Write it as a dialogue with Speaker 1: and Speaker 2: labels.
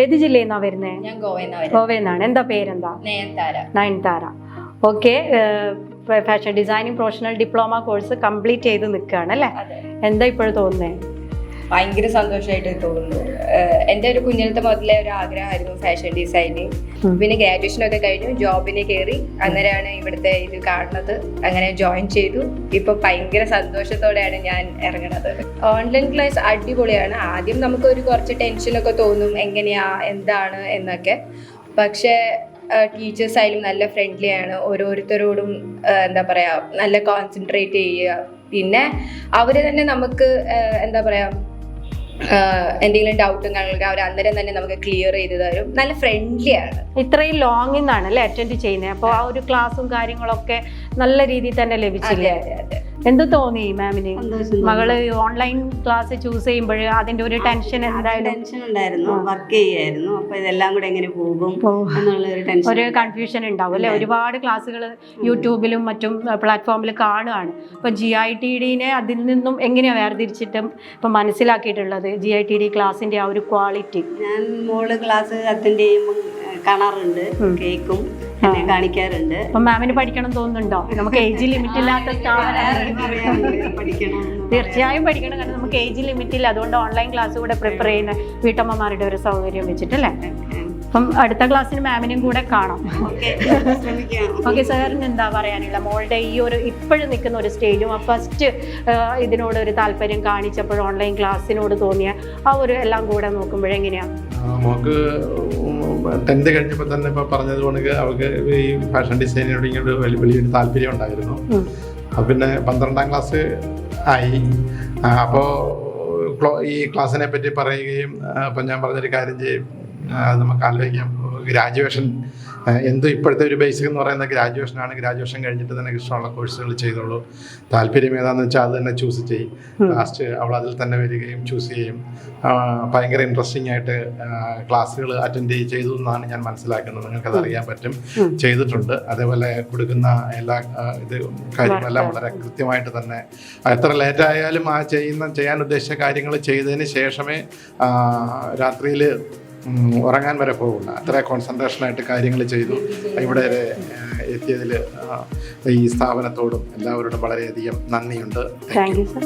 Speaker 1: ഏത് ജില്ലയിൽ നിന്നാണ് വരുന്നത്?
Speaker 2: ഞാൻ ഗോവയിൽ
Speaker 1: ഗോവയെന്നാണ്. എന്താ പേരെന്താ? Nayanthara. Okay. Fashion designing professional diploma course complete ചെയ്ത് നിൽക്കുകയാണ് അല്ലേ? എന്താ ഇപ്പോഴും തോന്നുന്നത്?
Speaker 2: ഭയങ്കര സന്തോഷമായിട്ട് തോന്നുന്നു. എൻ്റെ ഒരു കുഞ്ഞിലത്തെ മുതലേ ഒരു ആഗ്രഹമായിരുന്നു ഫാഷൻ ഡിസൈനിങ്. പിന്നെ ഗ്രാജുവേഷനൊക്കെ കഴിഞ്ഞു, ജോബിന് കയറി. അന്നേരമാണ് ഇവിടുത്തെ ഇത് കാണുന്നത്. അങ്ങനെ ജോയിൻ ചെയ്തു. ഇപ്പൊ ഭയങ്കര സന്തോഷത്തോടെയാണ് ഞാൻ ഇറങ്ങുന്നത്. ഓൺലൈൻ ക്ലാസ് അടിപൊളിയാണ്. ആദ്യം നമുക്കൊരു കുറച്ച് ടെൻഷനൊക്കെ തോന്നും, എങ്ങനെയാ എന്താണ് എന്നൊക്കെ. പക്ഷേ ടീച്ചേഴ്സ് ആയാലും നല്ല ഫ്രണ്ട്ലി ആണ്. ഓരോരുത്തരോടും എന്താ പറയാ നല്ല കോൺസെൻട്രേറ്റ് ചെയ്യുക. പിന്നെ അവര് തന്നെ നമുക്ക് എന്താ പറയാ എന്തെങ്കിലും ഡൗട്ടും കാര്യങ്ങളൊക്കെ അവർ അന്നേരം തന്നെ നമുക്ക് ക്ലിയർ ചെയ്ത് തരും. നല്ല ഫ്രണ്ട്ലി ആണ്.
Speaker 1: ഇത്രയും ലോങ്ങിൽ നിന്നാണ് അല്ലേ അറ്റൻഡ് ചെയ്യുന്നത്? അപ്പോൾ ആ ഒരു ക്ലാസ്സും കാര്യങ്ങളൊക്കെ നല്ല രീതിയിൽ തന്നെ ലഭിച്ചില്ലേ? എന്ത് തോന്നി മാമിന്? മകള് ഓൺലൈൻ ക്ലാസ് ചൂസ് ചെയ്യുമ്പോൾ അതിന്റെ ഒരു ടെൻഷൻ എന്തായാലും
Speaker 3: ടെൻഷൻ ഉണ്ടായിരുന്നു. വർക്ക് ചെയ്യായിരുന്നു. അപ്പൊ ഇതെല്ലാം കൂടെ എങ്ങനെ പോകും എന്നുള്ള
Speaker 1: ഒരു കൺഫ്യൂഷൻ ഉണ്ടാവും അല്ലെ? ഒരുപാട് ക്ലാസ്സുകൾ യൂട്യൂബിലും മറ്റും പ്ലാറ്റ്ഫോമിൽ കാണുകയാണ്. അപ്പൊ GITDനെ അതിൽ നിന്നും എങ്ങനെയാ വേർതിരിച്ചിട്ടും ഇപ്പൊ മനസ്സിലാക്കിയിട്ടുള്ളത് GITD ക്ലാസിന്റെ ആ ഒരു ക്വാളിറ്റി?
Speaker 3: ഞാൻ മോള് ക്ലാസ് അറ്റൻഡ് ചെയ്യുമ്പോൾ കാണാറുണ്ട്, കേൾക്കും, എന്നെ കാണിക്കാറുണ്ട്.
Speaker 1: അപ്പൊ മാമിന് പഠിക്കണം തോന്നുന്നുണ്ടോ? നമുക്ക് ഏജ് ലിമിറ്റ് ഇല്ലാത്ത തീർച്ചയായും പഠിക്കണം. കാരണം നമുക്ക് ഏജ് ലിമിറ്റ് ഇല്ല. അതുകൊണ്ട് ഓൺലൈൻ ക്ലാസ് കൂടെ പ്രിഫർ ചെയ്യുന്ന വീട്ടമ്മമാരുടെ ഒരു സൗകര്യം വെച്ചിട്ടല്ലേ? അപ്പം അടുത്ത ക്ലാസ്സിന് മാമിനും കൂടെ കാണാം. ഓക്കെ. സാറിന് എന്താ പറയാനുള്ള മോളുടെ ഈ ഒരു ഇപ്പോഴും നിൽക്കുന്ന ഒരു സ്റ്റേജും ഫസ്റ്റ് ഇതിനോട് ഒരു താല്പര്യം കാണിച്ചപ്പോൾ ഓൺലൈൻ ക്ലാസ്സിനോട് തോന്നിയ ആ ഒരു എല്ലാം കൂടെ നോക്കുമ്പോഴെങ്ങനെയാണ്?
Speaker 4: നമുക്ക് 10th കഴിഞ്ഞപ്പോൾ തന്നെ ഇപ്പോൾ പറഞ്ഞതുകൊണ്ട് അവർക്ക് ഈ ഫാഷൻ ഡിസൈനിനോട് ഇങ്ങോട്ട് വലിയൊരു താല്പര്യം ഉണ്ടായിരുന്നു. അപ്പം പിന്നെ 12ാം ക്ലാസ് ആയി. അപ്പോൾ ഈ ക്ലാസ്സിനെ പറ്റി പറയുകയും അപ്പം ഞാൻ പറഞ്ഞൊരു കാര്യം ചെയ്യും, നമുക്ക് ആലോചിക്കാം. ഗ്രാജുവേഷൻ ഇപ്പോഴത്തെ ഒരു ബേസിക് എന്ന് പറയുന്നത് ഗ്രാജുവേഷനാണ്. ഗ്രാജുവേഷൻ കഴിഞ്ഞിട്ട് തന്നെ ഇഷ്ടമുള്ള കോഴ്സുകൾ ചെയ്തോളൂ. താല്പര്യം ഏതാണെന്ന് വെച്ചാൽ അത് തന്നെ ചൂസ് ചെയ്യും. ലാസ്റ്റ് അവൾ അതിൽ തന്നെ വരികയും ചൂസ് ചെയ്യും. ഭയങ്കര ഇൻട്രസ്റ്റിംഗ് ആയിട്ട് ക്ലാസ്സുകൾ അറ്റൻഡ് ചെയ്തു എന്നാണ് ഞാൻ മനസ്സിലാക്കുന്നത്. നിങ്ങൾക്കത് അറിയാൻ പറ്റും, ചെയ്തിട്ടുണ്ട്. അതേപോലെ കൊടുക്കുന്ന എല്ലാ കാര്യങ്ങളെല്ലാം വളരെ കൃത്യമായിട്ട് തന്നെ എത്ര ലേറ്റ് ആയാലും ചെയ്യാൻ ഉദ്ദേശിച്ച കാര്യങ്ങൾ ചെയ്തതിന് ശേഷമേ രാത്രിയിൽ ഉറങ്ങാൻ വരെ പോകില്ല. അത്ര കോൺസെൻട്രേഷനായിട്ട് കാര്യങ്ങൾ ചെയ്തു. ഇവിടെ എത്തിയതിൽ ഈ സ്ഥാപനത്തോടും എല്ലാവരോടും വളരെയധികം നന്ദിയുണ്ട്.
Speaker 1: Thank you sir.